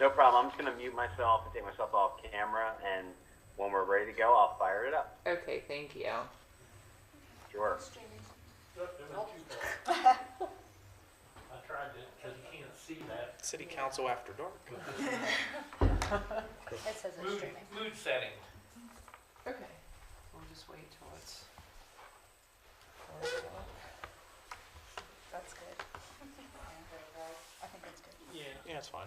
No problem. I'm just going to mute myself and take myself off camera, and when we're ready to go, I'll fire it up. Okay, thank you. Sure. I tried to, because you can't see that. City Council After Dark. It says it's streaming. Mood setting. Okay, we'll just wait till it's. That's good. I think that's good. Yeah. Yeah, it's fine.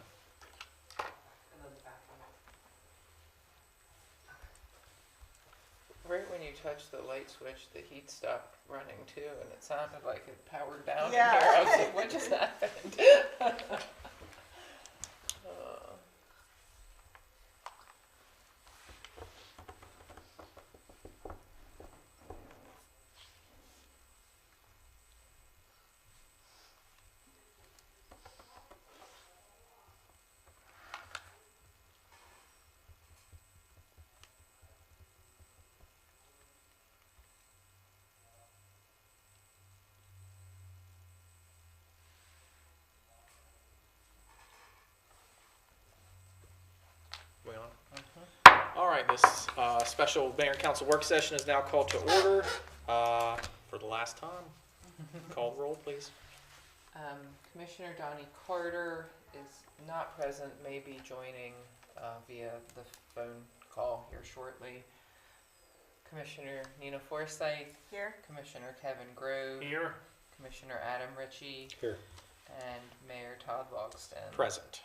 Right when you touched the light switch, the heat stopped running too, and it sounded like it powered down Yeah. in here. I was like, what just happened? We on? All right, this special mayor and council work session is now called to order for the last time. Call roll, please. Commissioner Donnie Carter is not present, may be joining via the phone call here shortly. Commissioner Nina Forsyth, Here? Commissioner Kevin Grove, Here. Commissioner Adam Ritchie, Here. and Mayor Todd Logston. Present.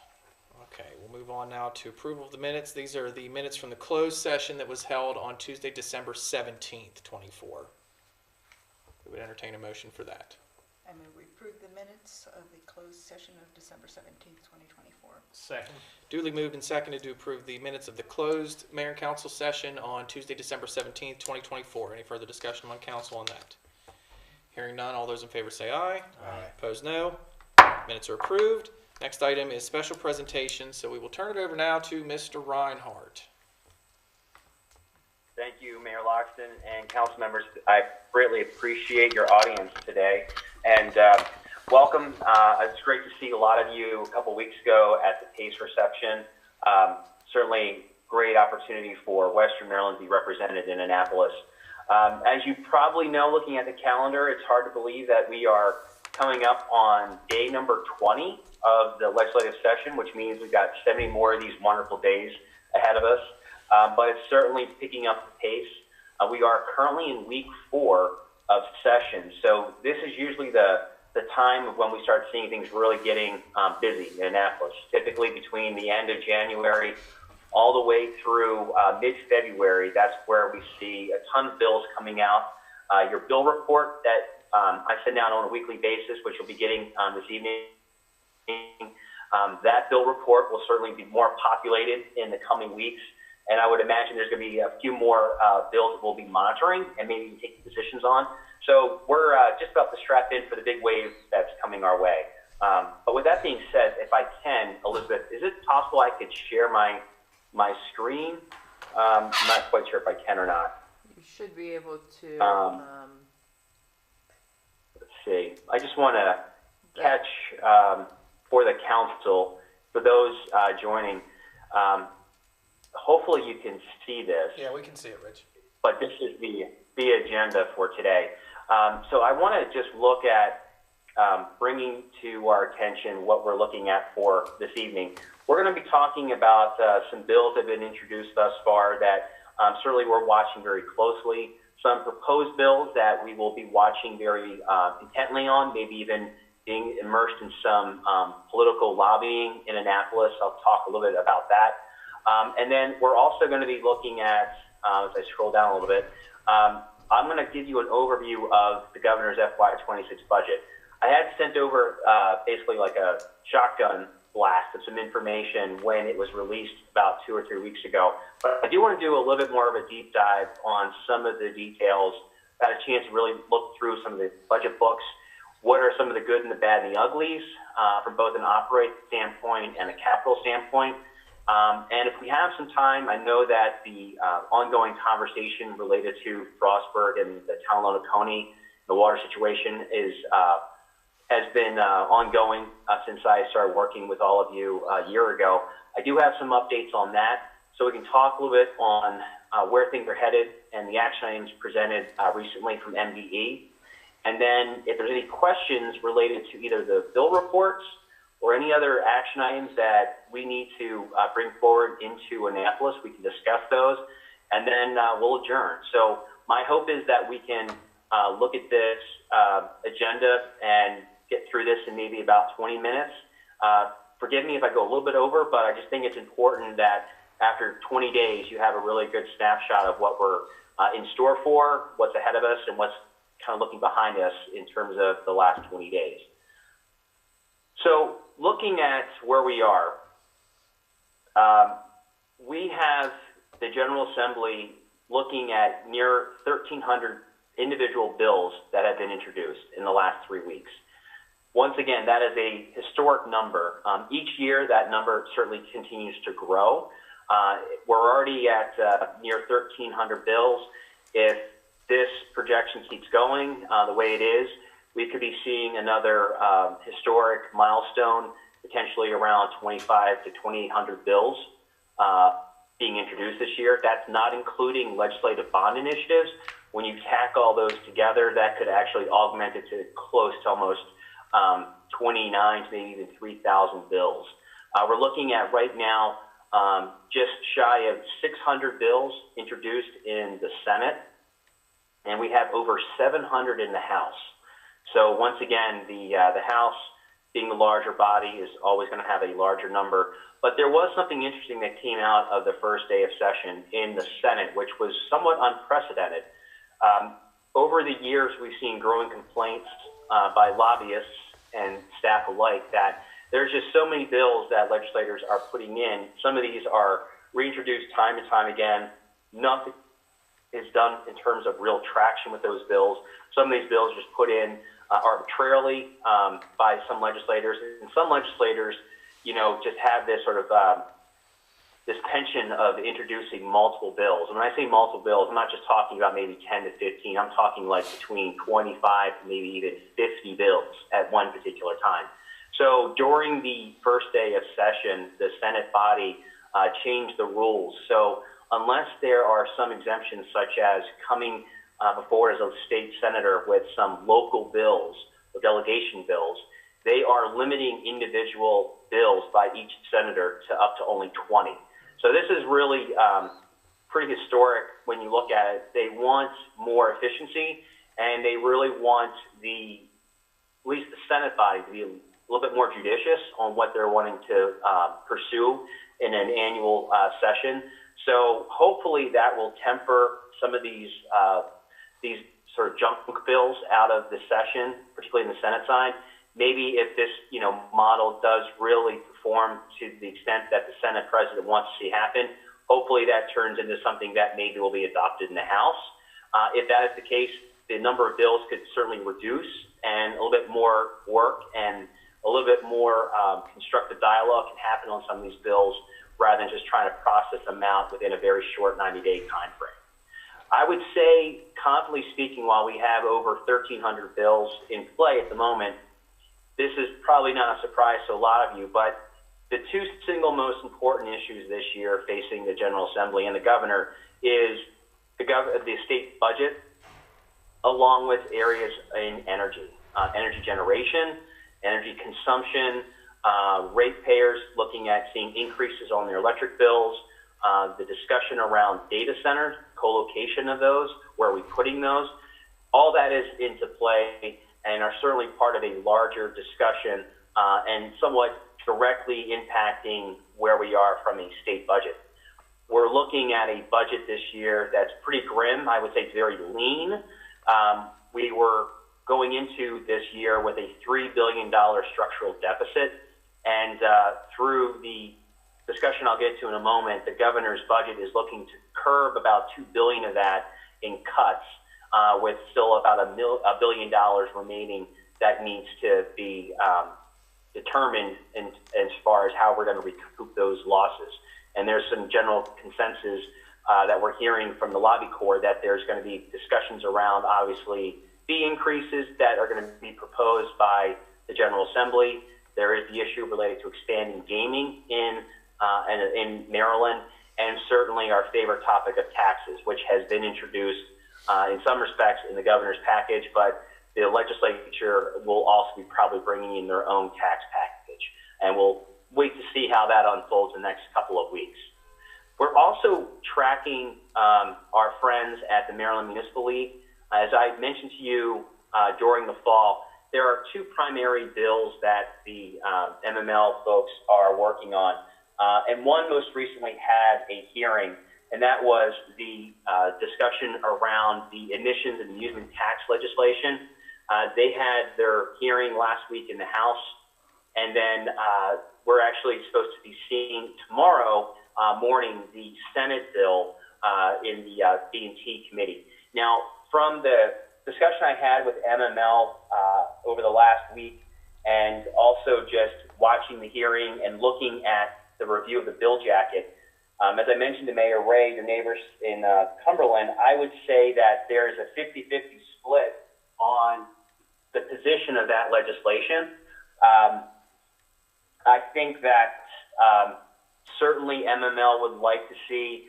Okay, we'll move on now to approval of the minutes. These are the minutes from the closed session that was held on Tuesday, December 17th, 24. We would entertain a motion for that. I move we approve the minutes of the closed session of December 17th, 2024. Second. Duly moved and seconded to approve the minutes of the closed mayor and council session on Tuesday, December 17th, 2024. Any further discussion among council on that? Hearing none, all those in favor say aye. Aye. Opposed, no. Minutes are approved. Next item is special presentation, so we will turn it over now to Mr. Reinhardt. Thank you, Mayor Loxton and council members. I greatly appreciate your audience today. And welcome. It's great to see a lot of you a couple weeks ago at the PACE reception. Certainly great opportunity for Western Maryland to be represented in Annapolis. As you probably know, looking at the calendar, it's hard to believe that we are coming up on day number 20 of the legislative session, which means we've got 70 more of these wonderful days ahead of us. But it's certainly picking up the pace. We are currently in week 4 of session. So this is usually the time of when we start seeing things really getting busy in Annapolis, typically between the end of January all the way through mid-February. That's where we see a ton of bills coming out. Your bill report that I send out on a weekly basis, which you'll be getting this evening, that bill report will certainly be more populated in the coming weeks. And I would imagine there's going to be a few more bills that we'll be monitoring and maybe even taking positions on. So we're just about to strap in for the big wave that's coming our way. But with that being said, if I can, Elizabeth, is it possible I could share my screen? I'm not quite sure if I can or not. You should be able to. Let's see. I just want to catch for the council, for those joining. Hopefully you can see this. Yeah, we can see it, Rich. But this is the agenda for today. So I want to just look at bringing to our attention what we're looking at for this evening. We're going to be talking about some bills that have been introduced thus far that certainly we're watching very closely. Some proposed bills that we will be watching very intently on, maybe even being immersed in some political lobbying in Annapolis. I'll talk a little bit about that. And then we're also going to be looking at, as I scroll down a little bit, I'm going to give you an overview of the governor's FY26 budget. I had sent over basically like a shotgun blast of some information when it was released about 2 or 3 weeks ago. But I do want to do a little bit more of a deep dive on some of the details. Got a chance to really look through some of the budget books. What are some of the good and the bad and the uglies from both an operating standpoint and a capital standpoint? And if we have some time, I know that the ongoing conversation related to Frostburg and the town of Oconee, the water situation is has been ongoing since I started working with all of you a year ago. I do have some updates on that, so we can talk a little bit on where things are headed and the action items presented recently from MDE. And then if there's any questions related to either the bill reports or any other action items that we need to bring forward into Annapolis, we can discuss those, and then we'll adjourn. So my hope is that we can look at this agenda and get through this in maybe about 20 minutes. Forgive me if I go a little bit over, but I just think it's important that after 20 days, you have a really good snapshot of what we're in store for, what's ahead of us, and what's kind of looking behind us in terms of the last 20 days. So looking at where we are, we have the General Assembly looking at near 1,300 individual bills that have been introduced in the last 3 weeks. Once again, that is a historic number. Each year, that number certainly continues to grow. We're already at near 1,300 bills. If this projection keeps going the way it is, we could be seeing another historic milestone, potentially around 2,500 to 2,800 bills being introduced this year. That's not including legislative bond initiatives. When you tack all those together, that could actually augment it to close to almost 29 to maybe even 3,000 bills. We're looking at right now just shy of 600 bills introduced in the Senate, and we have over 700 in the House. So once again, the House, being the larger body, is always going to have a larger number. But there was something interesting that came out of the first day of session in the Senate, which was somewhat unprecedented. Over the years, we've seen growing complaints by lobbyists and staff alike that there's just so many bills that legislators are putting in. Some of these are reintroduced time and time again. Nothing is done in terms of real traction with those bills. Some of these bills are just put in arbitrarily by some legislators, and some legislators, just have this sort of this penchant of introducing multiple bills. And when I say multiple bills, I'm not just talking about maybe 10 to 15. I'm talking like between 25 to maybe even 50 bills at one particular time. So during the first day of session, the Senate body changed the rules. So unless there are some exemptions, such as coming before as a state senator with some local bills or delegation bills, they are limiting individual bills by each senator to up to only 20. So this is really pretty historic when you look at it. They want more efficiency, and they really want at least the Senate body to be a little bit more judicious on what they're wanting to pursue in an annual session. So hopefully that will temper some of these sort of junk bills out of the session, particularly in the Senate side. Maybe if this, model does really perform to the extent that the Senate president wants to see happen, hopefully that turns into something that maybe will be adopted in the House. If that is the case, the number of bills could certainly reduce, and a little bit more work and a little bit more constructive dialogue can happen on some of these bills rather than just trying to process them out within a very short 90-day time frame. I would say, confidently speaking, while we have over 1,300 bills in play at the moment, this is probably not a surprise to a lot of you, but the two single most important issues this year facing the General Assembly and the governor is the state budget, along with areas in energy, energy generation, energy consumption, ratepayers looking at seeing increases on their electric bills, the discussion around data centers, co-location of those, where are we putting those, all that is into play and are certainly part of a larger discussion and somewhat directly impacting where we are from a state budget. We're looking at a budget this year that's pretty grim. I would say it's very lean. We were going into this year with a $3 billion structural deficit, and through the discussion I'll get to in a moment, the governor's budget is looking to curb about $2 billion of that in cuts, with still about $1 billion remaining that needs to be determined as far as how we're going to recoup those losses. And there's some general consensus that we're hearing from the lobby corps that there's going to be discussions around, obviously, fee increases that are going to be proposed by the General Assembly. There is the issue related to expanding gaming in Maryland, and certainly our favorite topic of taxes, which has been introduced in some respects in the governor's package, but the legislature will also be probably bringing in their own tax package. And we'll wait to see how that unfolds in the next couple of weeks. We're also tracking our friends at the Maryland Municipal League. As I mentioned to you during the fall, there are two primary bills that the MML folks are working on. And one most recently had a hearing, and that was the discussion around the emissions and amusement tax legislation. They had their hearing last week in the House, and then we're actually supposed to be seeing tomorrow morning the Senate bill in the B&T committee. Now, from the discussion I had with MML over the last week, and also just watching the hearing and looking at the review of the bill jacket, as I mentioned to Mayor Ray, your neighbors in Cumberland, I would say that there is a 50-50 split on the position of that legislation. I think that certainly MML would like to see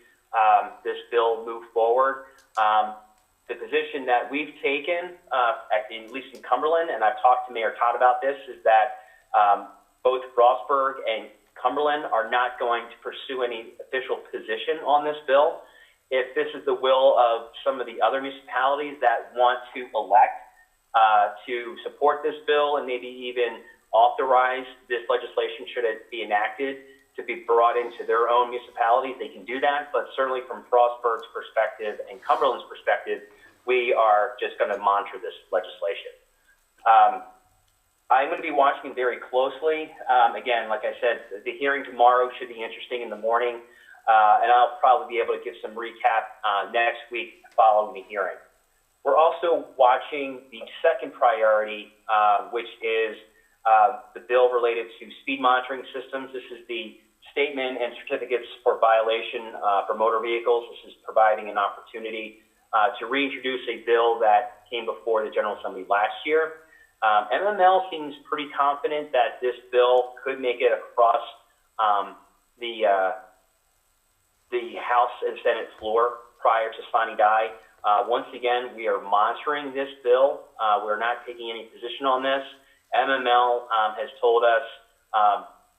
this bill move forward. The position that we've taken, at least in Cumberland, and I've talked to Mayor Todd about this, is that both Frostburg and Cumberland are not going to pursue any official position on this bill. If this is the will of some of the other municipalities that want to elect to support this bill and maybe even authorize this legislation should it be enacted to be brought into their own municipalities, they can do that. But certainly from Frostburg's perspective and Cumberland's perspective, we are just going to monitor this legislation. I'm going to be watching very closely. Again, like I said, the hearing tomorrow should be interesting in the morning, and I'll probably be able to give some recap next week following the hearing. We're also watching the second priority, which is the bill related to speed monitoring systems. This is the statement and certificates for violation for motor vehicles. This is providing an opportunity to reintroduce a bill that came before the General Assembly last year. MML seems pretty confident that this bill could make it across the House and Senate floor prior to sine die. Once again, we are monitoring this bill. We're not taking any position on this. MML has told us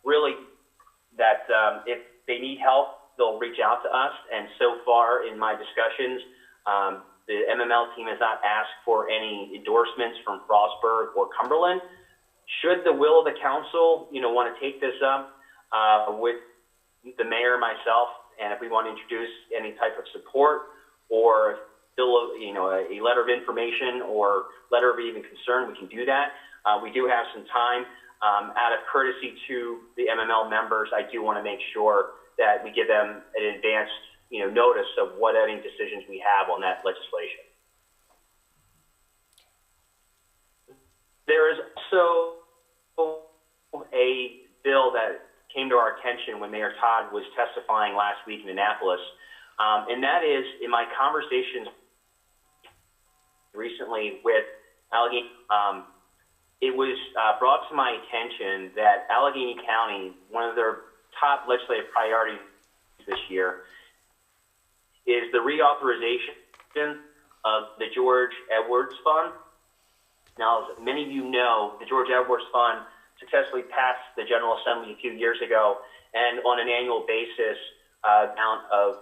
really that if they need help, they'll reach out to us. And so far in my discussions, the MML team has not asked for any endorsements from Frostburg or Cumberland. Should the will of the council, want to take this up with the mayor, myself, and if we want to introduce any type of support or still, a letter of information or letter of even concern, we can do that. We do have some time. Out of courtesy to the MML members, I do want to make sure that we give them an advanced notice of what any decisions we have on that legislation. There is also a bill that came to our attention when Mayor Todd was testifying last week in Annapolis, and that is in my conversations recently with Allegheny. It was brought to my attention that Allegheny County, one of their top legislative priorities this year, is the reauthorization of the George Edwards Fund. Now, as many of you know, the George Edwards Fund successfully passed the General Assembly a few years ago, and on an annual basis, amount of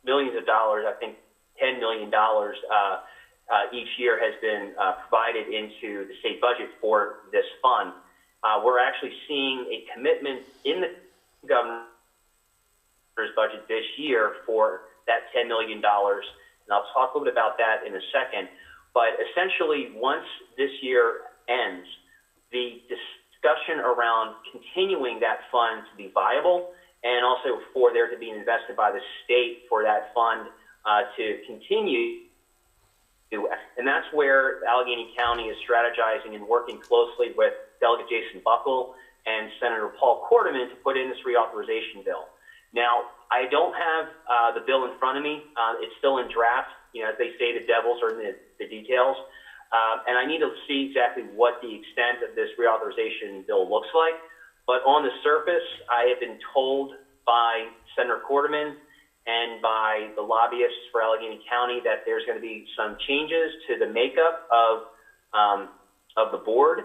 millions of dollars, I think $10 million each year has been provided into the state budget for this fund. We're actually seeing a commitment in the governor's budget this year for that $10 million, and I'll talk a little bit about that in a second. But essentially, once this year ends, the discussion around continuing that fund to be viable and also for there to be invested by the state for that fund to continue. And that's where Allegheny County is strategizing and working closely with Delegate Jason Buckle and Senator Paul Quarterman to put in this reauthorization bill. Now, I don't have the bill in front of me. It's still in draft. As they say, the devils are in the details. And I need to see exactly what the extent of this reauthorization bill looks like. But on the surface, I have been told by Senator Quarterman and by the lobbyists for Allegheny County that there's going to be some changes to the makeup of the board.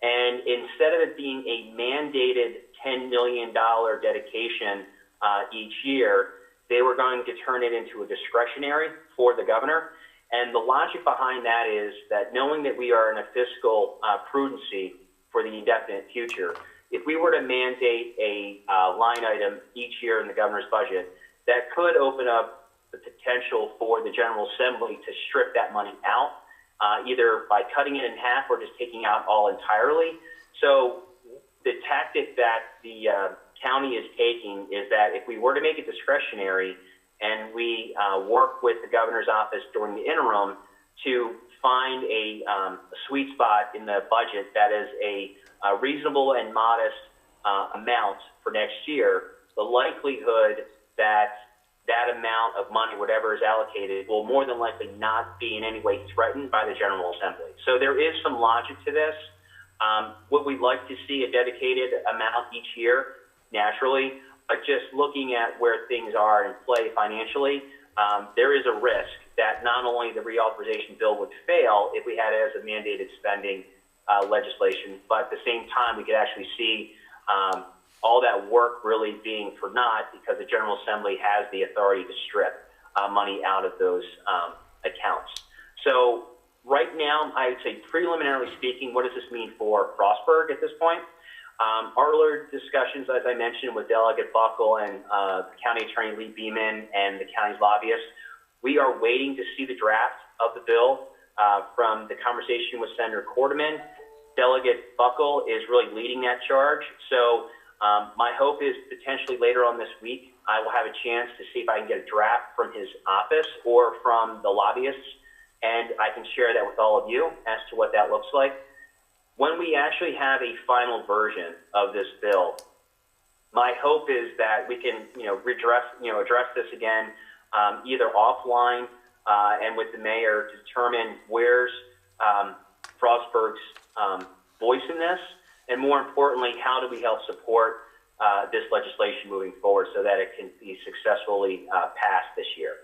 And instead of it being a mandated $10 million dedication each year, they were going to turn it into a discretionary for the governor. And the logic behind that is that knowing that we are in a fiscal prudency for the indefinite future, if we were to mandate a line item each year in the governor's budget, that could open up the potential for the General Assembly to strip that money out, either by cutting it in half or just taking out all entirely. So the tactic that the county is taking is that if we were to make it discretionary and we work with the governor's office during the interim to find a sweet spot in the budget that is a reasonable and modest amount for next year, the likelihood that that amount of money, whatever is allocated, will more than likely not be in any way threatened by the General Assembly. So there is some logic to this. Would we like to see a dedicated amount each year? Naturally, but just looking at where things are in play financially, there is a risk that not only the reauthorization bill would fail if we had it as a mandated spending legislation, but at the same time we could actually see all that work really being for naught because the General Assembly has the authority to strip money out of those accounts. So right now, I would say preliminarily speaking, what does this mean for Frostburg at this point? Earlier discussions, as I mentioned, with Delegate Buckle and County Attorney Lee Beeman and the county's lobbyists, we are waiting to see the draft of the bill from the conversation with Senator Quarterman. Delegate Buckle is really leading that charge. So my hope is potentially later on this week, I will have a chance to see if I can get a draft from his office or from the lobbyists, and I can share that with all of you as to what that looks like. When we actually have a final version of this bill, my hope is that we can, address this again, either offline and with the mayor to determine where's Frostburg's voice in this, and more importantly, how do we help support this legislation moving forward so that it can be successfully passed this year.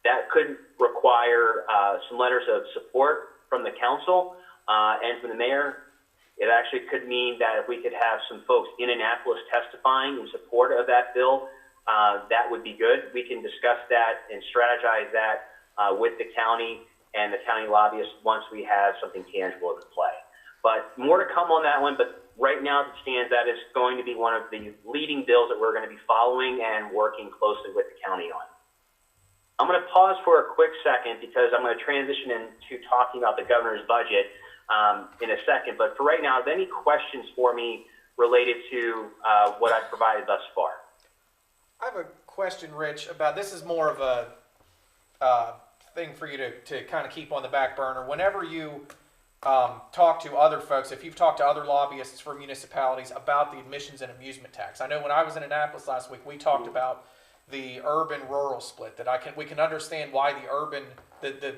That could require some letters of support from the council and from the mayor. It actually could mean that if we could have some folks in Annapolis testifying in support of that bill, that would be good. We can discuss that and strategize that with the county and the county lobbyists once we have something tangible to play. But more to come on that one, but right now as it stands, that is going to be one of the leading bills that we're going to be following and working closely with the county on. I'm going to pause for a quick second because I'm going to transition into talking about the governor's budget in a second. But for right now, are there any questions for me related to what I've provided thus far? I have a question, Rich, about this is more of a thing for you to kind of keep on the back burner. Whenever you talk to other folks, if you've talked to other lobbyists for municipalities about the admissions and amusement tax. I know when I was in Annapolis last week, we talked about the urban-rural split, that we can understand why the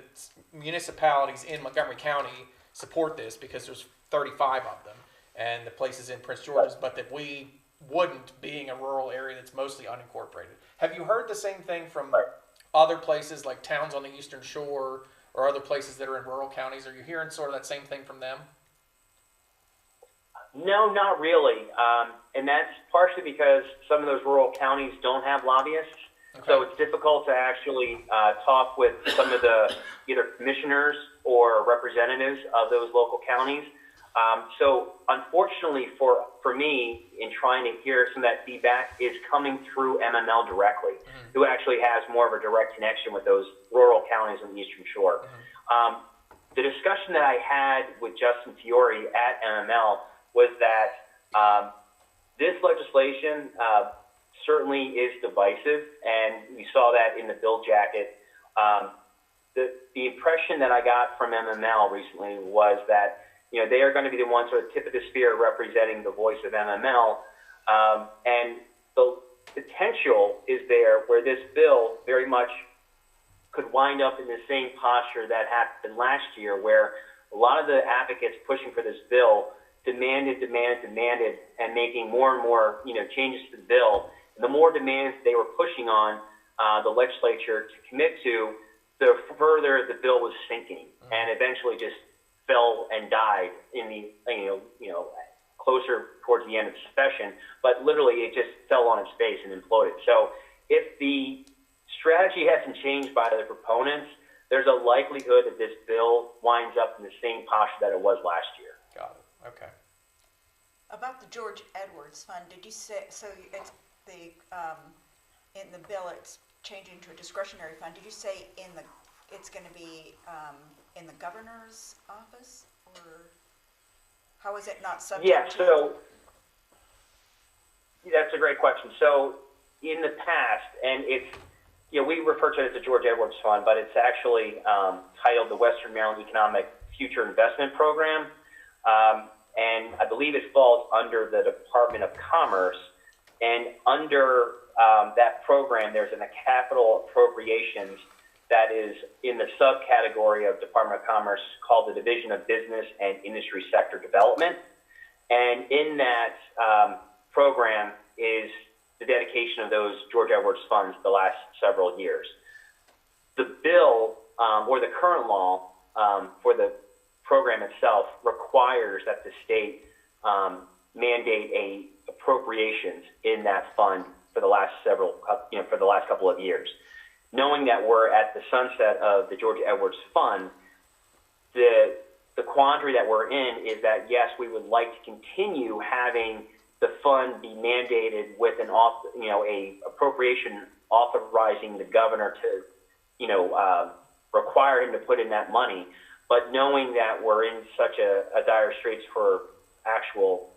municipalities in Montgomery County support this because there's 35 of them and the places in Prince George's, but that we wouldn't, being a rural area that's mostly unincorporated. Have you heard the same thing from other places like towns on the Eastern Shore or other places that are in rural counties? Are you hearing sort of that same thing from them? No, not really. And that's partially because some of those rural counties don't have lobbyists. Okay. So it's difficult to actually talk with some of the either commissioners or representatives of those local counties. So unfortunately for me, in trying to hear some of that feedback is coming through MML directly, who actually has more of a direct connection with those rural counties on the Eastern Shore. The discussion that I had with Justin Fiore at MML was that this legislation certainly is divisive, and we saw that in the bill jacket. The impression that I got from MML recently was that they are going to be the ones at the tip of the spear representing the voice of MML, and the potential is there where this bill very much could wind up in the same posture that happened last year, where a lot of the advocates pushing for this bill demanded, and making more and more, changes to the bill. And the more demands they were pushing on the legislature to commit to, the further the bill was sinking, and eventually just fell and died in the, closer towards the end of the session. But literally, it just fell on its face and imploded. So if the strategy hasn't changed by the proponents, there's a likelihood that this bill winds up in the same posture that it was last year. Got it. Okay. About the George Edwards Fund, did you say, so it's the, in the bill, it's changing to a discretionary fund. Did you say it's going to be in the governor's office, or how is it not subject Yeah, to? so that's a great question. So in the past, and it's, we refer to it as the George Edwards Fund, but it's actually titled the Western Maryland Economic Future Investment Program. And I believe it falls under the Department of Commerce. And under that program, there's a capital appropriations that is in the subcategory of Department of Commerce called the Division of Business and Industry Sector Development. And in that program is the dedication of those George Edwards funds the last several years. The bill, or the current law for the program itself, requires that the state mandate a appropriations in that fund for the last couple of years. Knowing that we're at the sunset of the George Edwards Fund, the quandary that we're in is that, yes, we would like to continue having the fund be mandated with a appropriation authorizing the governor to, require him to put in that money. But knowing that we're in such a dire straits for actual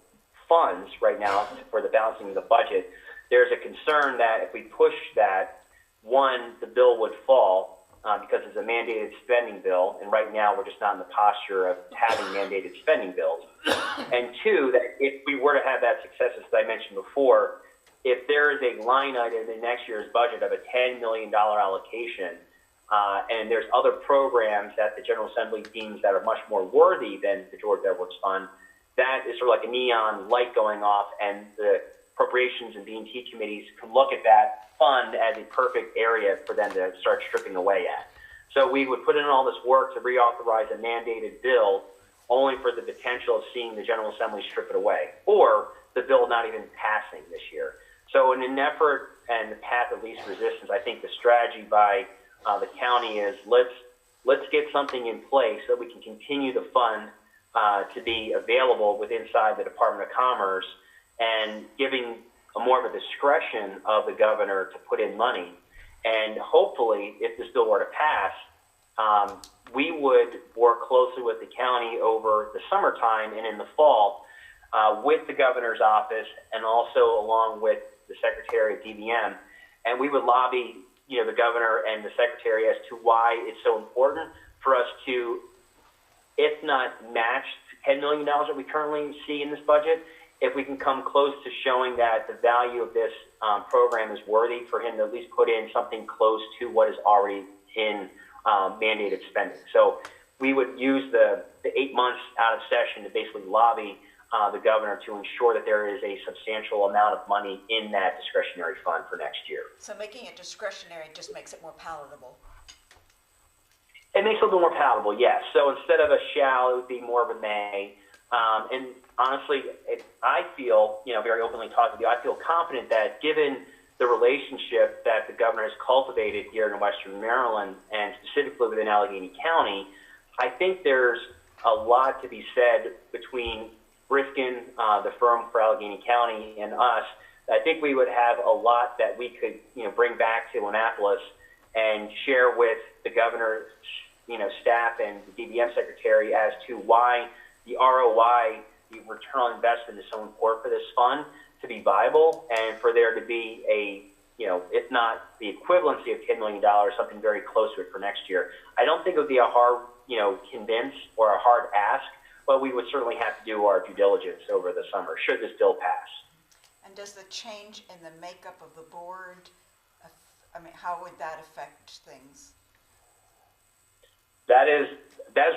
funds right now for the balancing of the budget, there's a concern that if we push that, one, the bill would fall because it's a mandated spending bill, and right now we're just not in the posture of having mandated spending bills. And two, that if we were to have that success, as I mentioned before, if there is a line item in next year's budget of a $10 million allocation, and there's other programs that the General Assembly deems that are much more worthy than the George Edwards Fund, that is sort of like a neon light going off, and the appropriations and B&T committees can look at that fund as a perfect area for them to start stripping away at. So we would put in all this work to reauthorize a mandated bill only for the potential of seeing the General Assembly strip it away, or the bill not even passing this year. So in an effort and the path of least resistance, I think the strategy by the county is let's get something in place so that we can continue the fund to be available inside the Department of Commerce, and giving more of a discretion of the governor to put in money. And hopefully, if this bill were to pass, we would work closely with the county over the summertime and in the fall with the governor's office, and also along with the secretary of DBM. And we would lobby the governor and the secretary as to why it's so important for us to, if not match $10 million that we currently see in this budget, if we can come close to showing that the value of this program is worthy for him to at least put in something close to what is already in mandated spending. So we would use the 8 months out of session to basically lobby the governor to ensure that there is a substantial amount of money in that discretionary fund for next year. So making it discretionary just makes it more palatable. It makes it a little more palatable, yes. So instead of a shall, it would be more of a may. And honestly, I feel, very openly talking to you, I feel confident that given the relationship that the governor has cultivated here in Western Maryland, and specifically within Allegheny County, I think there's a lot to be said between Briskin, the firm for Allegheny County, and us. I think we would have a lot that we could, bring back to Annapolis and share with the governor's, staff and the DBM secretary as to why the ROI, the return on investment, is so important for this fund to be viable, and for there to be a, if not the equivalency of $10 million, something very close to it for next year. I don't think it would be a hard, convince or a hard ask, but we would certainly have to do our due diligence over the summer, should this bill pass. And does the change in the makeup of the board, how would that affect things? That is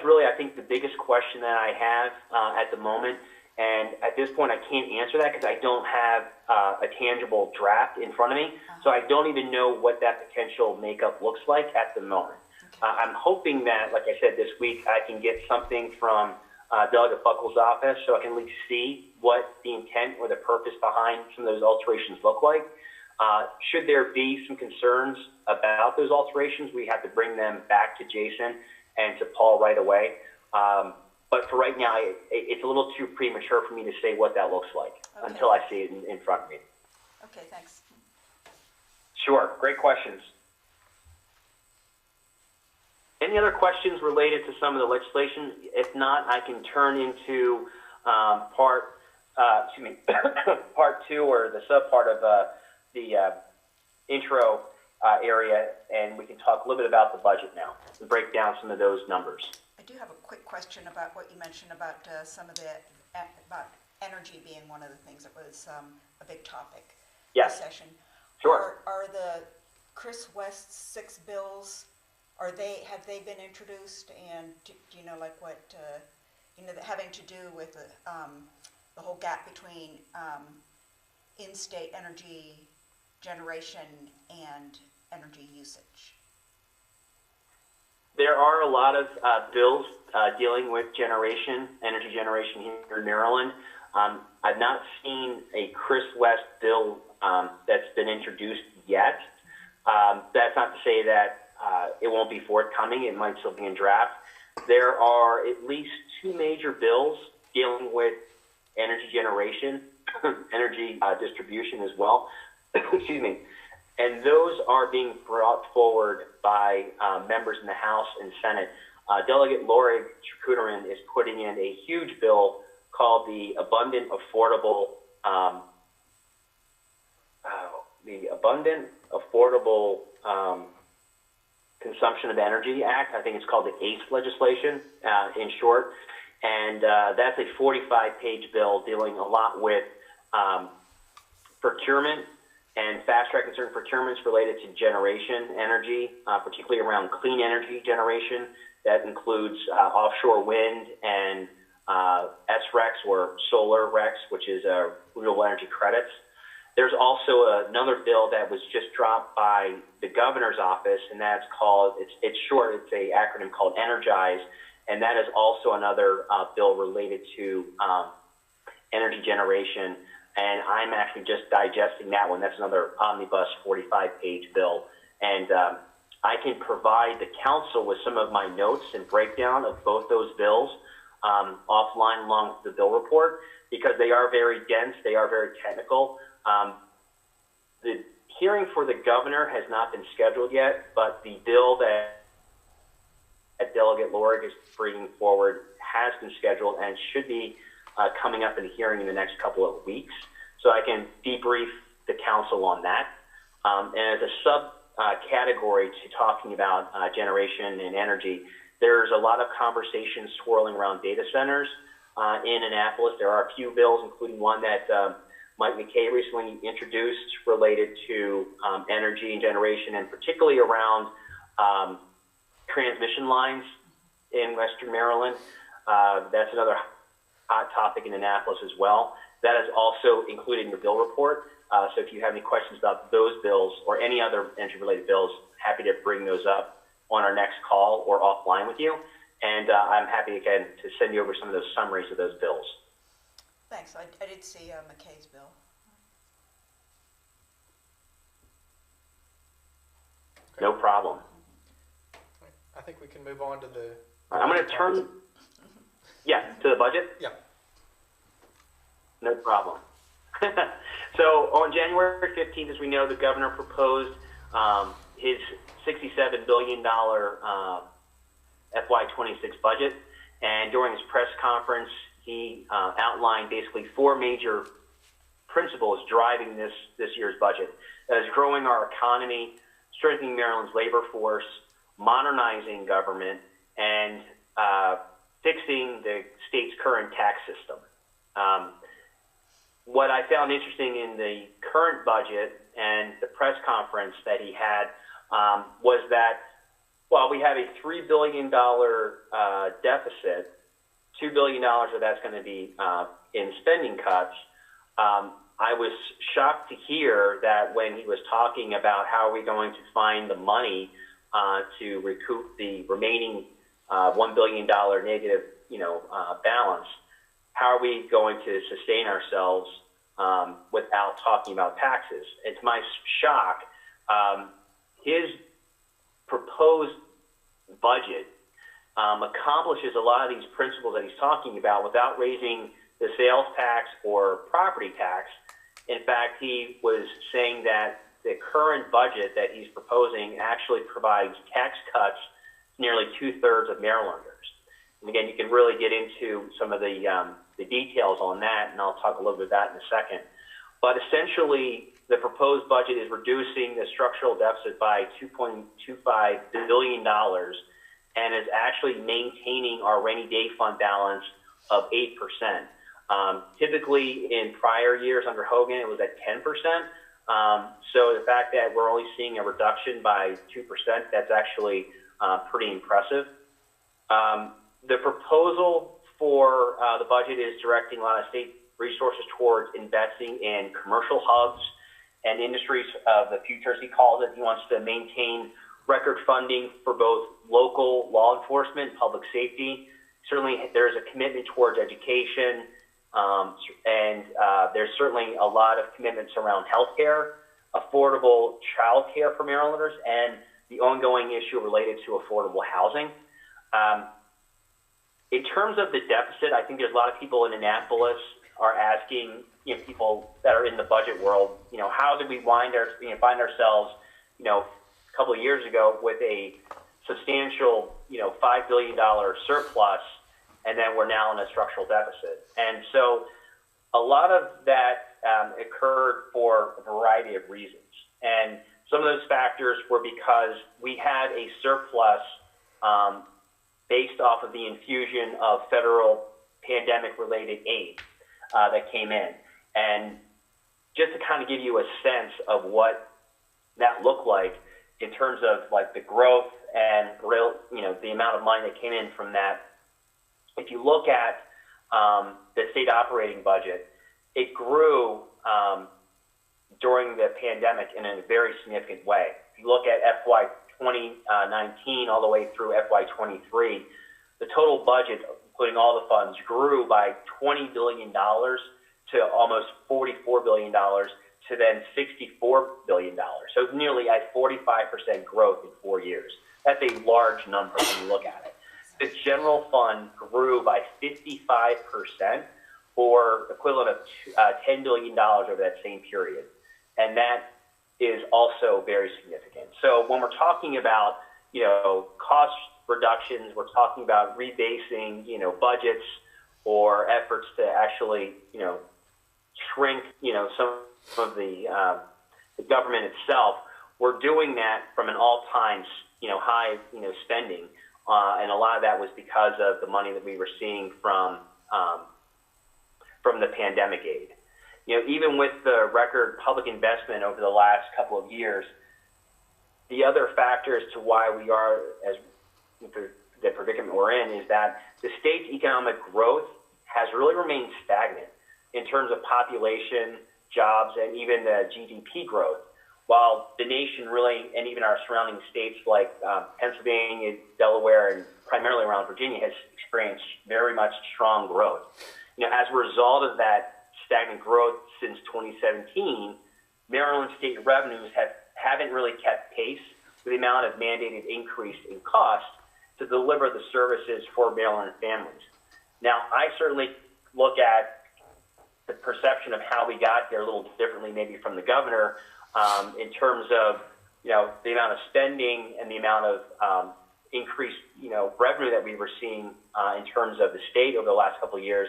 really, I think, the biggest question that I have at the moment. And at this point, I can't answer that because I don't have a tangible draft in front of me. So I don't even know what that potential makeup looks like at the moment. I'm hoping that, like I said, this week I can get something from Delegate Buckles' office so I can at least see what the intent or the purpose behind some of those alterations look like. Should there be some concerns about those alterations, we have to bring them back to Jason and to Paul right away. But for right now, it's a little too premature for me to say what that looks like until I see it in front of me. Okay, thanks. Sure, great questions. Any other questions related to some of the legislation? If not, I can turn into part two or the subpart of the intro area, and we can talk a little bit about the budget now and break down some of those numbers. I do have a quick question about what you mentioned about some of the, about energy being one of the things that was a big topic Yes. this session. Sure. Are the Chris West's 6 bills, have they been introduced, and do you know, like what, having to do with the whole gap between in-state energy generation and energy usage? There are a lot of bills dealing with energy generation here in Maryland. I've not seen a Chris West bill that's been introduced yet. That's not to say that it won't be forthcoming. It might still be in draft. There are at least 2 major bills dealing with energy generation, energy distribution as well. Excuse me. And those are being brought forward by members in the House and Senate. Delegate Lorig Charcuterin is putting in a huge bill called the Abundant Affordable Consumption of Energy Act. I think it's called the ACE legislation in short. And that's a 45-page bill dealing a lot with procurement and fast-track concern procurements related to generation energy, particularly around clean energy generation. That includes offshore wind and SRECs, or solar RECs, which is renewable energy credits. There's also another bill that was just dropped by the governor's office, and that's called, it's short, it's an acronym called Energize, and that is also another bill related to energy generation. And I'm actually just digesting that one. That's another omnibus 45-page bill. And I can provide the council with some of my notes and breakdown of both those bills offline along with the bill report, because they are very dense, they are very technical. The hearing for the governor has not been scheduled yet, but the bill that Delegate Lorig is bringing forward has been scheduled and should be coming up in the hearing in the next couple of weeks. So I can debrief the council on that. And as a subcategory to talking about generation and energy, there's a lot of conversations swirling around data centers in Annapolis. There are a few bills, including one that Mike McKay recently introduced related to energy and generation, and particularly around transmission lines in Western Maryland. That's another hot topic in Annapolis as well. That is also included in the bill report. So if you have any questions about those bills or any other energy-related bills, happy to bring those up on our next call or offline with you. And I'm happy, again, to send you over some of those summaries of those bills. Thanks. I did see McKay's bill. Okay. No problem. I think we can move on to the. I'm going to turn, to the budget. Yeah. No problem. So on January 15th, as we know, the governor proposed his $67 billion FY26 budget. And during his press conference, he outlined basically 4 major principles driving this year's budget. That is growing our economy, strengthening Maryland's labor force, modernizing government, and fixing the state's current tax system. What I found interesting in the current budget and the press conference that he had was that Well, we have a $3 billion deficit. $2 billion of that's going to be in spending cuts. I was shocked to hear that when he was talking about how are we going to find the money to recoup the remaining $1 billion negative, balance. How are we going to sustain ourselves without talking about taxes? It's my shock. His proposed budget accomplishes a lot of these principles that he's talking about without raising the sales tax or property tax. In fact, he was saying that the current budget that he's proposing actually provides tax cuts to nearly 2/3 of Marylanders. And again, you can really get into some of the details on that, and I'll talk a little bit about that in a second. But essentially, the proposed budget is reducing the structural deficit by $2.25 billion and is actually maintaining our rainy day fund balance of 8%. Typically, in prior years under Hogan, it was at 10%. So the fact that we're only seeing a reduction by 2%, that's actually pretty impressive. The proposal for the budget is directing a lot of state resources towards investing in commercial hubs and industries of the future, as he calls it. He wants to maintain record funding for both local law enforcement and public safety. Certainly, there's a commitment towards education, and there's certainly a lot of commitments around healthcare, affordable childcare for Marylanders, and the ongoing issue related to affordable housing. In terms of the deficit, I think there's a lot of people in Annapolis are asking, people that are in the budget world, how did we find ourselves, a couple of years ago with a substantial, $5 billion surplus, and then we're now in a structural deficit. And so a lot of that occurred for a variety of reasons. And some of those factors were because we had a surplus based off of the infusion of federal pandemic-related aid that came in. And just to kind of give you a sense of what that looked like in terms of like the growth and the amount of money that came in from that, if you look at the state operating budget, it grew during the pandemic in a very significant way. If you look at FY 2019 all the way through FY 23, the total budget, including all the funds, grew by $20 billion to almost $44 billion to then $64 billion. So nearly a 45% growth in 4 years. That's a large number when you look at it. The general fund grew by 55%, or equivalent of $10 billion over that same period. And that is also very significant. So when we're talking about, cost reductions, we're talking about rebasing, budgets or efforts to actually, shrink, some of the government itself. We're doing that from an all-time, high, spending. And a lot of that was because of the money that we were seeing from the pandemic aid. Even with the record public investment over the last couple of years, the other factors to why we are as the predicament we're in is that the state's economic growth has really remained stagnant in terms of population, jobs, and even the GDP growth. While the nation really, and even our surrounding states like Pennsylvania, Delaware, and primarily around Virginia, has experienced very much strong growth. As a result of that stagnant growth since 2017, Maryland state revenues haven't really kept pace with the amount of mandated increase in cost to deliver the services for Maryland families. Now, I certainly look at the perception of how we got there a little differently maybe from the governor in terms of, the amount of spending and the amount of increased, revenue that we were seeing in terms of the state over the last couple of years.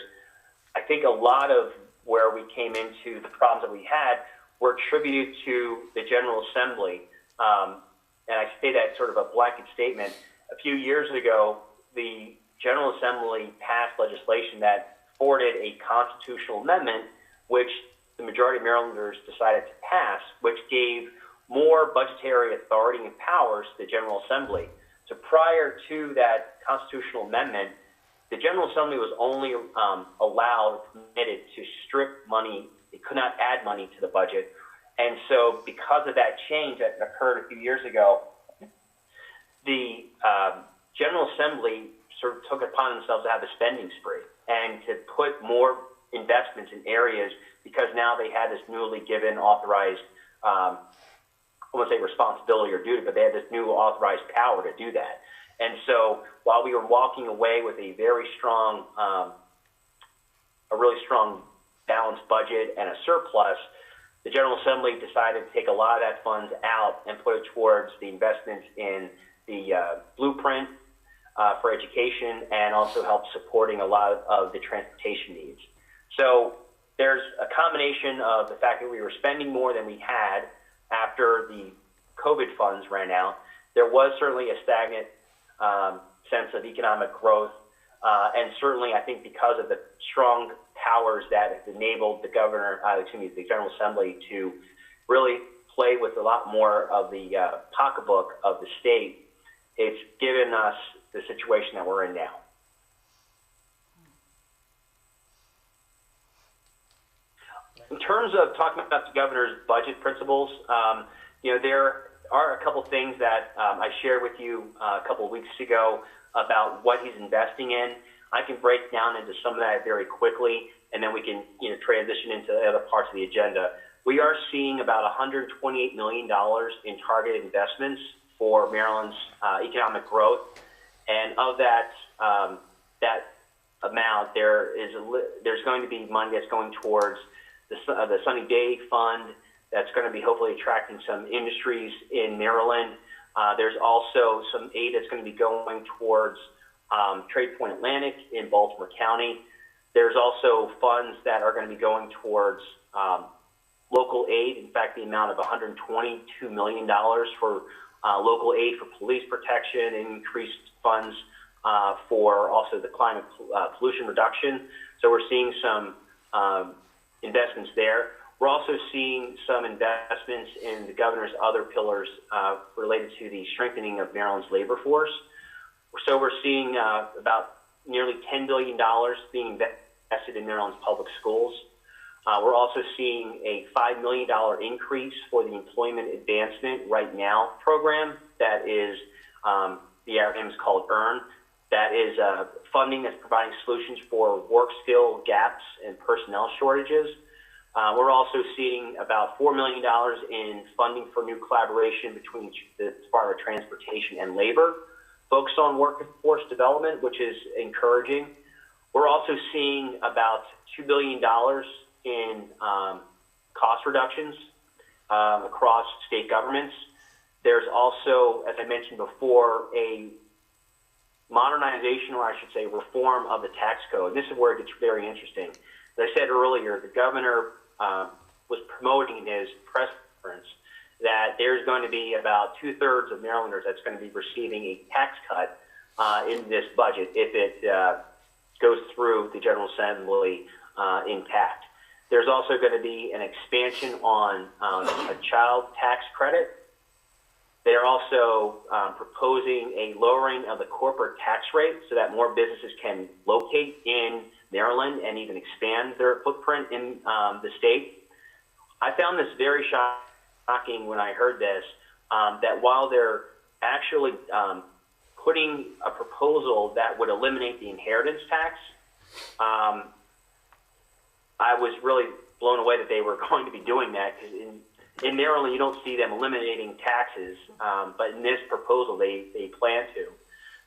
I think a lot of where we came into the problems that we had were attributed to the General Assembly. And I say that sort of a blanket statement. A few years ago, the General Assembly passed legislation that forwarded a constitutional amendment, which the majority of Marylanders decided to pass, which gave more budgetary authority and powers to the General Assembly So prior to that constitutional amendment, the General Assembly was only allowed, permitted to strip money. It could not add money to the budget. And so because of that change that occurred a few years ago, the General Assembly sort of took it upon themselves to have a spending spree and to put more investments in areas because now they had this newly given authorized, I won't say responsibility or duty, but they had this new authorized power to do that. And so while we were walking away with a very strong, a really strong balanced budget and a surplus, the General Assembly decided to take a lot of that funds out and put it towards the investments in the blueprint for education and also help supporting a lot of the transportation needs. So there's a combination of the fact that we were spending more than we had after the COVID funds ran out. There was certainly a stagnant sense of economic growth, and certainly I think because of the strong powers that have enabled the the General Assembly to really play with a lot more of the pocketbook of the state, it's given us the situation that we're in now. In terms of talking about the governor's budget principles, there are a couple things that I shared with you a couple of weeks ago about what he's investing in. I can break down into some of that very quickly, and then we can transition into the other parts of the agenda. We are seeing about $128 million in targeted investments for Maryland's economic growth, and of that amount, there's going to be money that's going towards the Sunny Day Fund. That's going to be hopefully attracting some industries in Maryland. There's also some aid that's going to be going towards Trade Point Atlantic in Baltimore County. There's also funds that are going to be going towards local aid. In fact, the amount of $122 million for local aid for police protection and increased funds for also the climate pollution reduction. So we're seeing some investments there. We're also seeing some investments in the governor's other pillars related to the strengthening of Maryland's labor force. So we're seeing about nearly $10 billion being invested in Maryland's public schools. We're also seeing a $5 million increase for the Employment Advancement Right Now program. That is, the acronym is called EARN. That is funding that's providing solutions for work skill gaps and personnel shortages. We're also seeing about $4 million in funding for new collaboration between the Department of Transportation and Labor, focused on workforce development, which is encouraging. We're also seeing about $2 billion in cost reductions across state governments. There's also, as I mentioned before, a modernization, or I should say reform of the tax code. This is where it gets very interesting. As I said earlier, the governor was promoting in his press conference that there's going to be about 2/3 of Marylanders that's going to be receiving a tax cut in this budget if it goes through the General Assembly intact. There's also going to be an expansion on a child tax credit. They're also proposing a lowering of the corporate tax rate so that more businesses can locate in Maryland and even expand their footprint in the state. I found this very shocking when I heard this, that while they're actually putting a proposal that would eliminate the inheritance tax, I was really blown away that they were going to be doing that, because in Maryland, you don't see them eliminating taxes, but in this proposal, they plan to.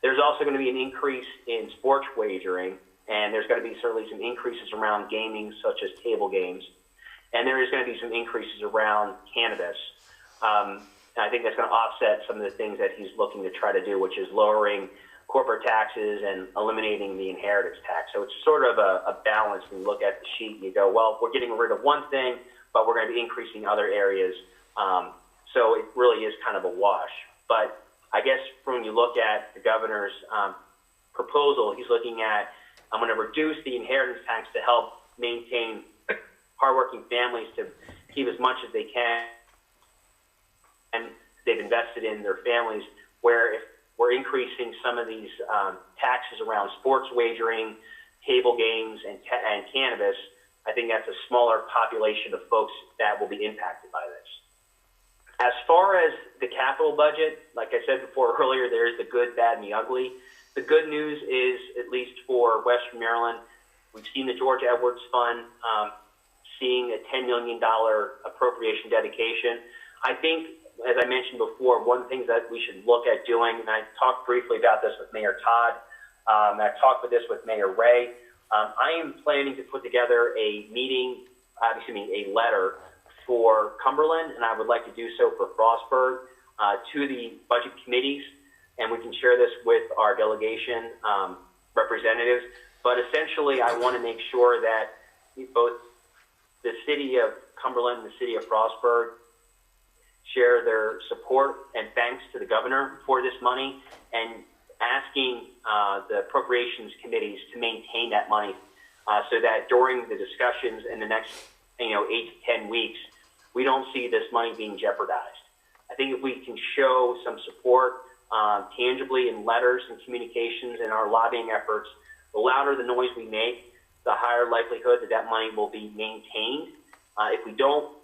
There's also going to be an increase in sports wagering, and there's going to be certainly some increases around gaming, such as table games, and there is going to be some increases around cannabis. I think that's going to offset some of the things that he's looking to try to do, which is lowering corporate taxes and eliminating the inheritance tax. So it's sort of a balance. When you look at the sheet, you go, well, we're getting rid of one thing, but we're going to be increasing other areas. So it really is kind of a wash. But I guess when you look at the governor's proposal, he's looking at, I'm going to reduce the inheritance tax to help maintain hardworking families to keep as much as they can, and they've invested in their families, where if we're increasing some of these taxes around sports wagering, table games, and cannabis, I think that's a smaller population of folks that will be impacted by this. As far as the capital budget, like I said before earlier, there is the good, bad, and the ugly. The good news is, at least for Western Maryland, we've seen the George Edwards Fund seeing a $10 million appropriation dedication. I think, as I mentioned before, one of the things that we should look at doing, and I talked briefly about this with Mayor Todd, and I talked with this with Mayor Ray, I am planning to put together a letter for Cumberland, and I would like to do so for Frostburg, to the budget committees, and we can share this with our delegation representatives. But essentially, I want to make sure that both the city of Cumberland and the city of Frostburg share their support and thanks to the governor for this money, and asking the appropriations committees to maintain that money so that during the discussions in the next 8 to 10 weeks, we don't see this money being jeopardized. I think if we can show some support tangibly in letters and communications in our lobbying efforts, the louder the noise we make, the higher likelihood that that money will be maintained. If we don't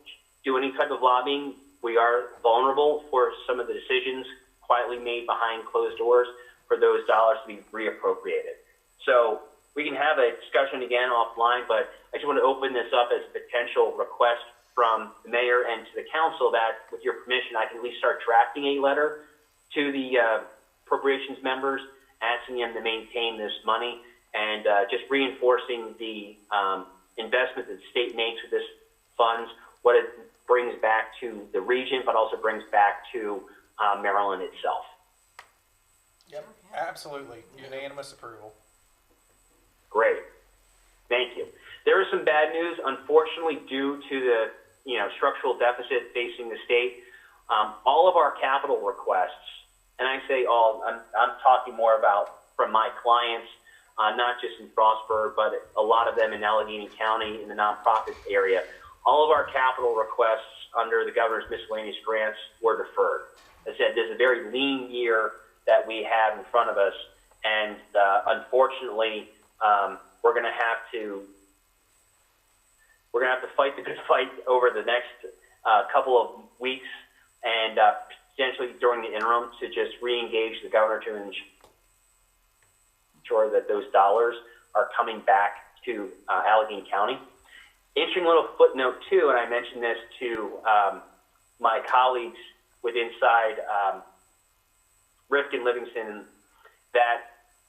do any type of lobbying, we are vulnerable for some of the decisions quietly made behind closed doors for those dollars to be reappropriated. So we can have a discussion again offline, but I just want to open this up as a potential request from the mayor and to the council that, with your permission, I can at least start drafting a letter to the appropriations members, asking them to maintain this money, and just reinforcing the investment that the state makes with this funds, what it brings back to the region, but also brings back to Maryland itself. Yep, absolutely. Unanimous approval. Great. Thank you. There is some bad news, unfortunately, due to the structural deficit facing the state. All of our capital requests, and I say all, I'm talking more about from my clients, not just in Frostburg, but a lot of them in Allegheny County in the nonprofit area. All of our capital requests under the governor's miscellaneous grants were deferred. As I said, this is a very lean year that we have in front of us, and unfortunately, we're going to have to fight the good fight over the next couple of weeks, and potentially during the interim to just re-engage the governor to ensure that those dollars are coming back to Allegheny County. Interesting little footnote too, and I mentioned this to my colleagues with inside Rifkin Livingston, that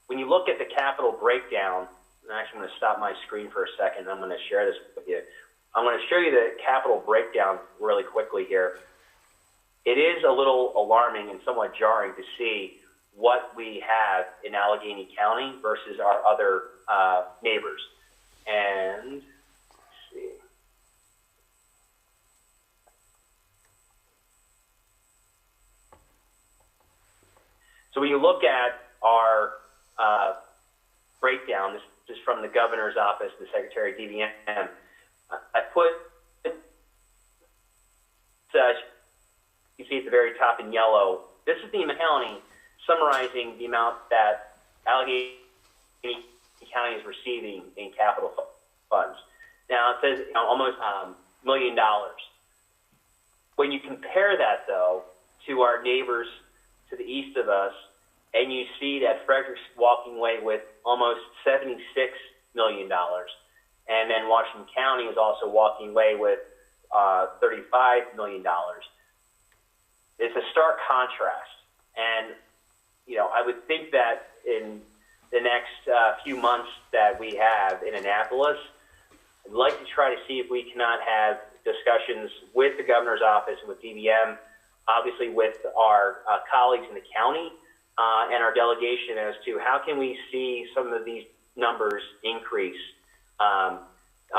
when you look at the capital breakdown, and actually I'm going to stop my screen for a second, I'm going to share this with you. I'm going to show you the capital breakdown really quickly here. It is a little alarming and somewhat jarring to see what we have in Allegheny County versus our other neighbors. And let's see. So when you look at our breakdown, this is from the governor's office, the Secretary of DVM, I put, you see at the very top in yellow, this is the county summarizing the amount that Allegheny County is receiving in capital funds. Now it says almost $1 million. When you compare that though to our neighbors to the east of us, and you see that Frederick's walking away with almost $76 million, and then Washington County is also walking away with $35 million. It's a stark contrast, and I would think that in the next few months that we have in Annapolis, I'd like to try to see if we cannot have discussions with the governor's office and with DVM, obviously with our colleagues in the county and our delegation, as to how can we see some of these numbers increase. I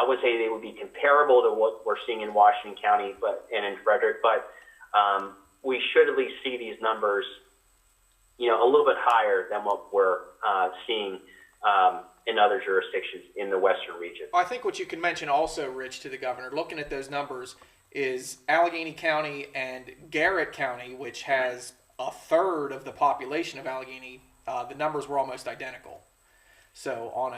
would say they would be comparable to what we're seeing in Washington County and in Frederick, but we should at least see these numbers a little bit higher than what we're seeing in other jurisdictions in the Western region. I think what you can mention also, Rich, to the governor, looking at those numbers, is Allegheny County and Garrett County, which has a third of the population of Allegheny, the numbers were almost identical. So on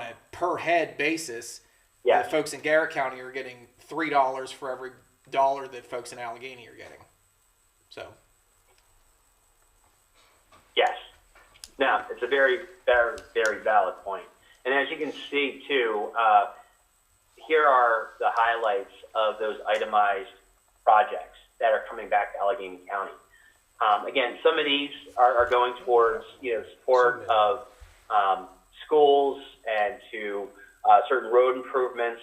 a per head basis, Yes. the folks in Garrett County are getting $3 for every dollar that folks in Allegheny are getting. So Yes. Now, it's a very, very, very valid point. And as you can see, too, here are the highlights of those itemized projects that are coming back to Allegheny County. Again, some of these are going towards, support of schools and to certain road improvements.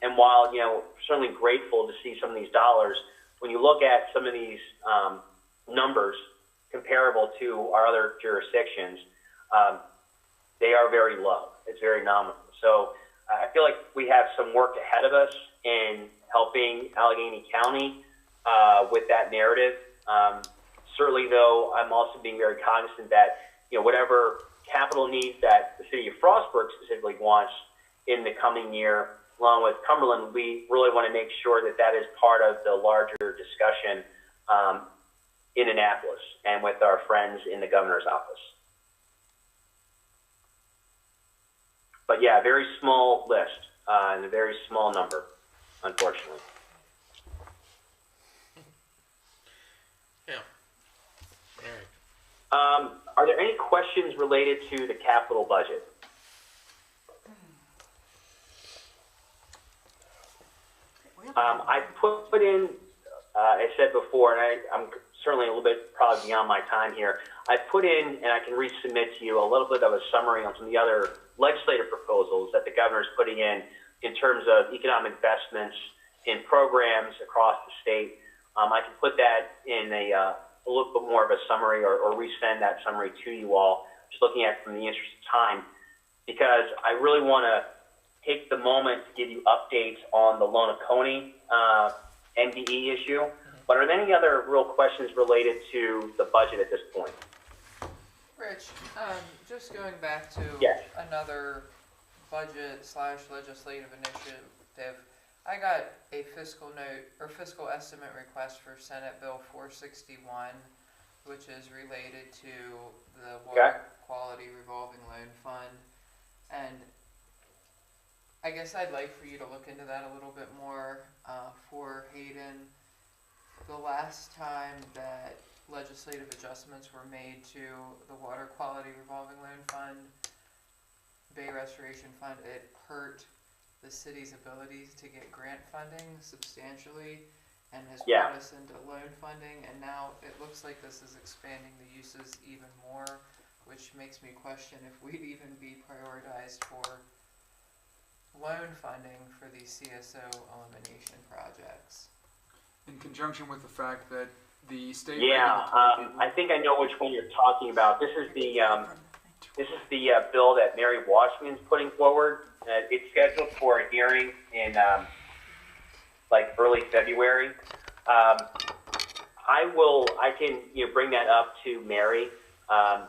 And while, certainly grateful to see some of these dollars, when you look at some of these numbers comparable to our other jurisdictions, they are very low. It's very nominal. So I feel like we have some work ahead of us in helping Allegheny County with that narrative. Certainly, though, I'm also being very cognizant that, whatever capital needs that the city of Frostburg specifically wants in the coming year, along with Cumberland, we really want to make sure that that is part of the larger discussion in Annapolis and with our friends in the governor's office. But yeah, very small list and a very small number, unfortunately. yeah. All right. Are there any questions related to the capital budget? I put in, I said before, and I'm certainly a little bit probably beyond my time here. I put in, and I can resubmit to you a little bit of a summary on some of the other legislative proposals that the governor is putting in terms of economic investments in programs across the state. I can put that in a little bit more of a summary or resend that summary to you all, just looking at it from the interest of time, because I really want to take the moment to give you updates on the Lonacone NDE issue. But are there any other real questions related to the budget at this point? Rich, just going back to Yes. another budget / legislative initiative, I got a fiscal note or fiscal estimate request for Senate Bill 461, which is related to the Water Quality Revolving Loan Fund. And I guess I'd like for you to look into that a little bit more for Hayden. The last time that legislative adjustments were made to the Water Quality Revolving Loan Fund, Bay Restoration Fund, it hurt the city's ability to get grant funding substantially and has brought us into loan funding, and now it looks like this is expanding the uses even more, which makes me question if we'd even be prioritized for loan funding for these CSO elimination projects. In conjunction with the fact that the state I think I know which one you're talking about. This is the bill that Mary Washington's putting forward. It's scheduled for a hearing in early February. I can bring that up to Mary. A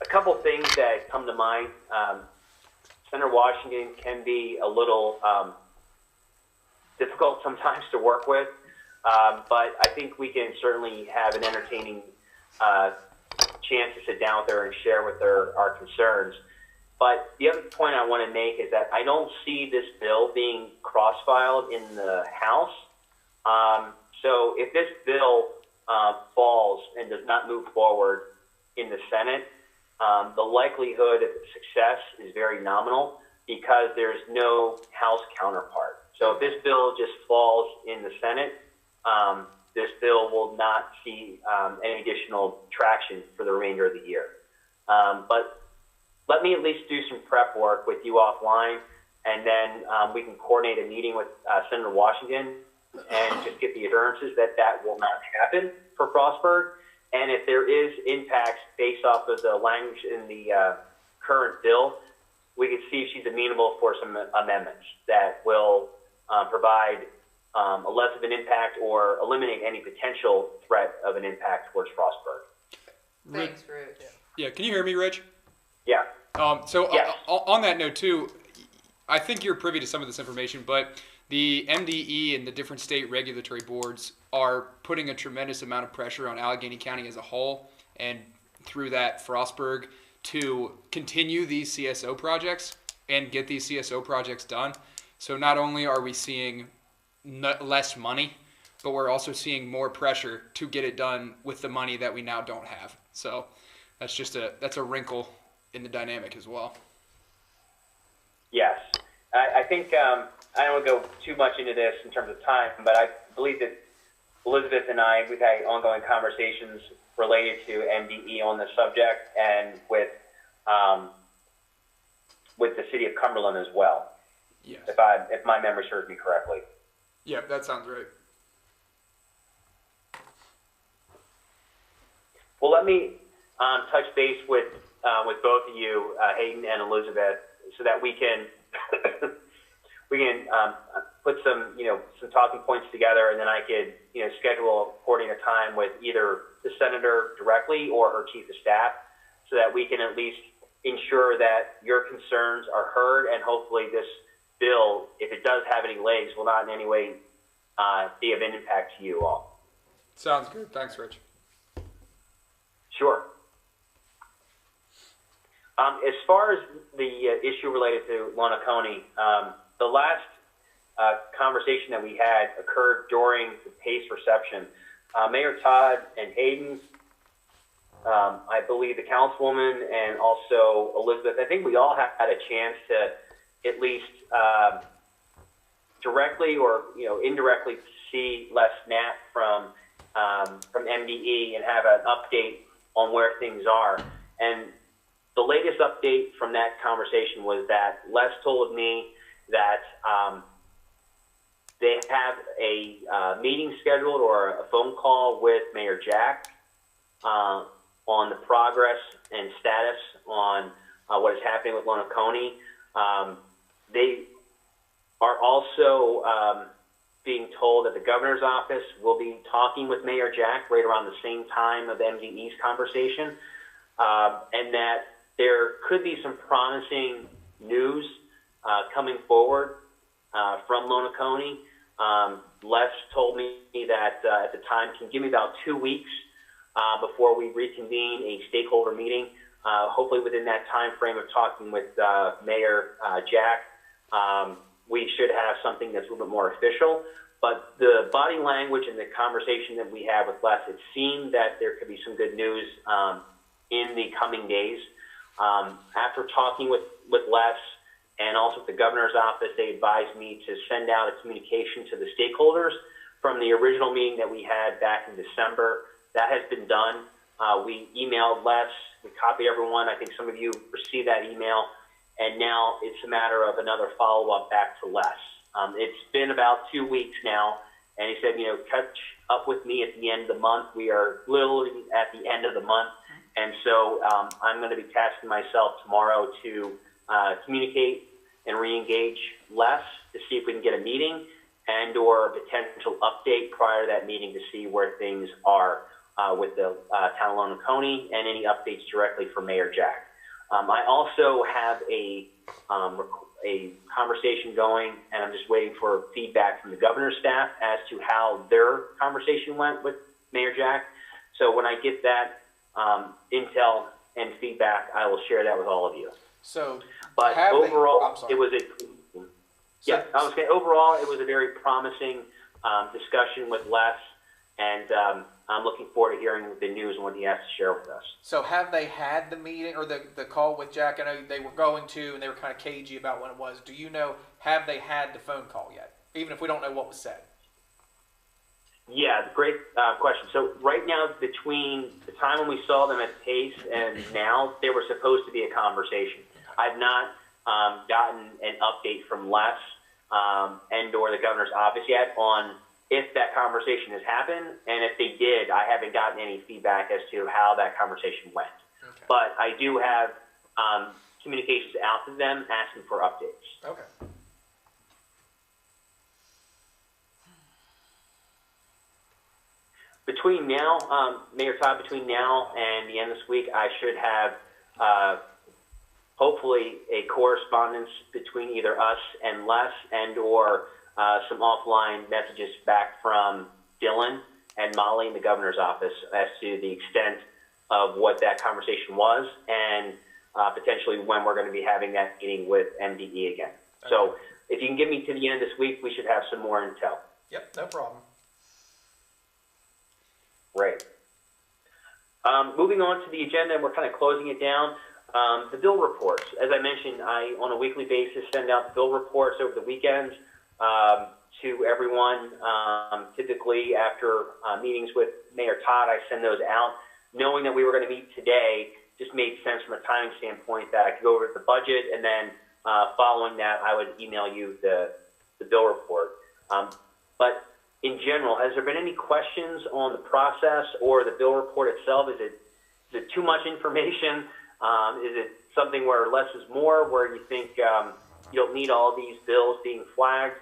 couple things that come to mind. Senator Washington can be a little difficult sometimes to work with, but I think we can certainly have an entertaining chance to sit down with her and share with her our concerns. But the other point I want to make is that I don't see this bill being cross-filed in the House. So if this bill falls and does not move forward in the Senate, the likelihood of success is very nominal because there's no House counterpart. So if this bill just falls in the Senate, this bill will not see any additional traction for the remainder of the year. But let me at least do some prep work with you offline, and then we can coordinate a meeting with Senator Washington and just get the assurances that that will not happen for Frostburg. And if there is impacts based off of the language in the current bill, we can see if she's amenable for some amendments that will provide a less of an impact or eliminate any potential threat of an impact towards Frostburg. Thanks, Rich. Yeah, can you hear me, Rich? Yeah. Yes. On that note too, I think you're privy to some of this information, but the MDE and the different state regulatory boards are putting a tremendous amount of pressure on Allegheny County as a whole, and through that Frostburg, to continue these CSO projects and get these CSO projects done. So not only are we seeing less money, but we're also seeing more pressure to get it done with the money that we now don't have. So that's a wrinkle in the dynamic as well. Yes. I think, I don't want to go too much into this in terms of time, but I believe that Elizabeth and I, we've had ongoing conversations related to MDE on the subject, and with the city of Cumberland as well. Yes. If my memory serves me correctly. Yeah, that sounds right. Well, let me touch base with both of you, Hayden and Elizabeth, so that we can put some talking points together, and then I could schedule according to time with either the senator directly or her chief of staff, so that we can at least ensure that your concerns are heard, and hopefully this bill, if it does have any legs, will not in any way be of an impact to you all. Sounds good. Thanks, Rich. Sure. As far as the issue related to Lonacone, the last conversation that we had occurred during the PACE reception. Mayor Todd and Hayden, I believe the councilwoman, and also Elizabeth, I think we all had a chance to at least directly or indirectly see Les Knapp from MDE and have an update on where things are. And the latest update from that conversation was that Les told me that they have a meeting scheduled or a phone call with Mayor Jack on the progress and status on what is happening with Lonacone. They are also being told that the governor's office will be talking with Mayor Jack right around the same time of MDE's conversation, and that there could be some promising news coming forward from Lonacone. Les told me that at the time, can give me about 2 weeks before we reconvene a stakeholder meeting. Hopefully within that time frame of talking with Mayor Jack, we should have something that's a little bit more official. But the body language and the conversation that we had with Les, it seemed that there could be some good news in the coming days. After talking with Les and also with the governor's office, they advised me to send out a communication to the stakeholders from the original meeting that we had back in December. That has been done. We emailed Les, we copied everyone. I think some of you received that email, and now it's a matter of another follow-up back to Les. It's been about 2 weeks now, and he said, catch up with me at the end of the month. We are literally at the end of the month, and so I'm going to be tasking myself tomorrow to communicate and re-engage Les to see if we can get a meeting and or a potential update prior to that meeting to see where things are with the town of Lonacone and any updates directly from Mayor Jack. I also have a conversation going, and I'm just waiting for feedback from the governor's staff as to how their conversation went with Mayor Jack. So when I get that intel and feedback, I will share that with all of you. So, but overall, it was overall it was a very promising discussion with Les, and I'm looking forward to hearing the news and what he has to share with us. So have they had the meeting or the call with Jack? I know they were going to, and they were kind of cagey about when it was. Do you know, have they had the phone call yet? Even if we don't know what was said. Yeah, great question. So right now, between the time when we saw them at PACE and now, there was supposed to be a conversation. I've not gotten an update from Les and or the governor's office yet on if that conversation has happened, and if they did, I haven't gotten any feedback as to how that conversation went. Okay. But I do have communications out to them asking for updates. Okay. Between now, Mayor Todd, between now and the end of this week, I should have hopefully a correspondence between either us and Les and or some offline messages back from Dylan and Molly in the governor's office as to the extent of what that conversation was and potentially when we're going to be having that meeting with MDE again. So if you can get me to the end of this week, we should have some more intel. Yep, no problem. Great. Moving on to the agenda, and we're kind of closing it down. The bill reports. As I mentioned, I, on a weekly basis, send out the bill reports over the weekends to everyone. Typically, after meetings with Mayor Todd, I send those out. Knowing that we were going to meet today just made sense from a timing standpoint that I could go over the budget, and then following that, I would email you the bill report. But in general, has there been any questions on the process or the bill report itself? Is it too much information? Is it something where less is more, where you think you don't need all these bills being flagged?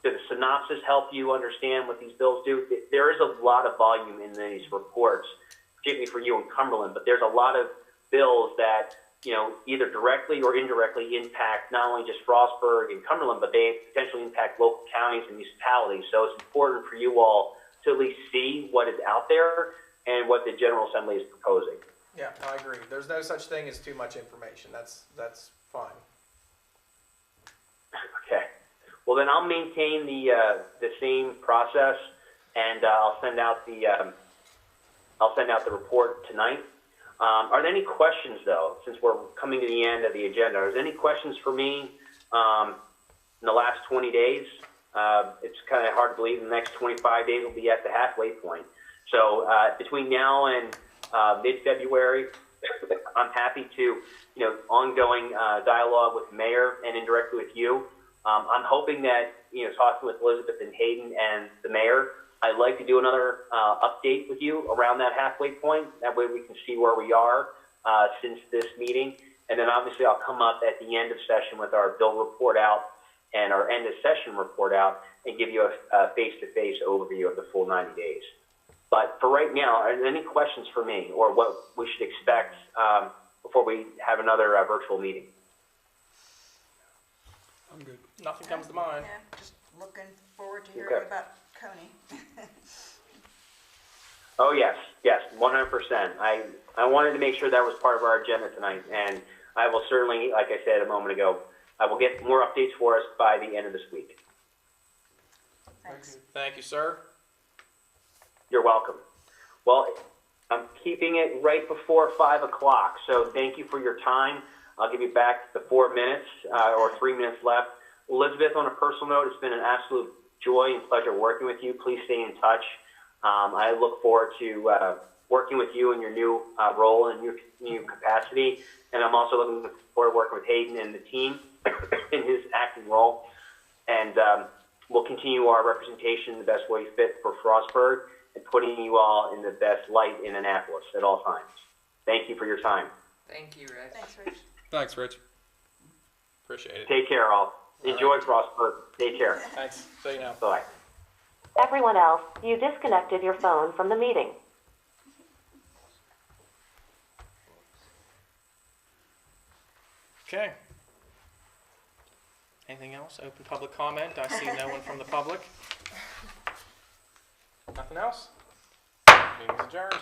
Did the synopsis help you understand what these bills do? There is a lot of volume in these reports, particularly for you in Cumberland, but there's a lot of bills that, you know, either directly or indirectly impact not only just Frostburg and Cumberland, but they potentially impact local counties and municipalities. So it's important for you all to at least see what is out there and what the General Assembly is proposing. Yeah, I agree. There's no such thing as too much information. That's fine. Okay. Well, then I'll maintain the same process, and I'll send out the report tonight. Are there any questions, though, since we're coming to the end of the agenda? Are there any questions for me in the last 20 days? It's kind of hard to believe the next 25 days will be at the halfway point. So between now and mid-February, I'm happy to, ongoing dialogue with the mayor and indirectly with you. I'm hoping that, talking with Elizabeth and Hayden and the mayor, I'd like to do another update with you around that halfway point. That way we can see where we are since this meeting. And then obviously I'll come up at the end of session with our bill report out and our end of session report out and give you a face-to-face overview of the full 90 days. But for right now, are there any questions for me or what we should expect before we have another virtual meeting? I'm good. Nothing comes to mind. Yeah, just looking forward to hearing about Coney. Oh, yes, 100%. I wanted to make sure that was part of our agenda tonight, and I will certainly, like I said a moment ago, I will get more updates for us by the end of this week. Thanks. Thank you, sir. You're welcome. Well, I'm keeping it right before 5 o'clock, so thank you for your time. I'll give you back the 4 minutes or 3 minutes left. Elizabeth, on a personal note, it's been an absolute joy and pleasure working with you. Please stay in touch. I look forward to working with you in your new role and your new capacity. And I'm also looking forward to working with Hayden and the team in his acting role. And we'll continue our representation in the best way fit for Frostburg and putting you all in the best light in Annapolis at all times. Thank you for your time. Thank you, Rich. Thanks, Rich. Thanks, Rich. Appreciate it. Take care, all. Enjoy Frostburg. Take care. Thanks. See you now. Bye. Everyone else, you disconnected your phone from the meeting. Okay. Anything else? Open public comment? I see no one from the public. Nothing else? Meeting's adjourned.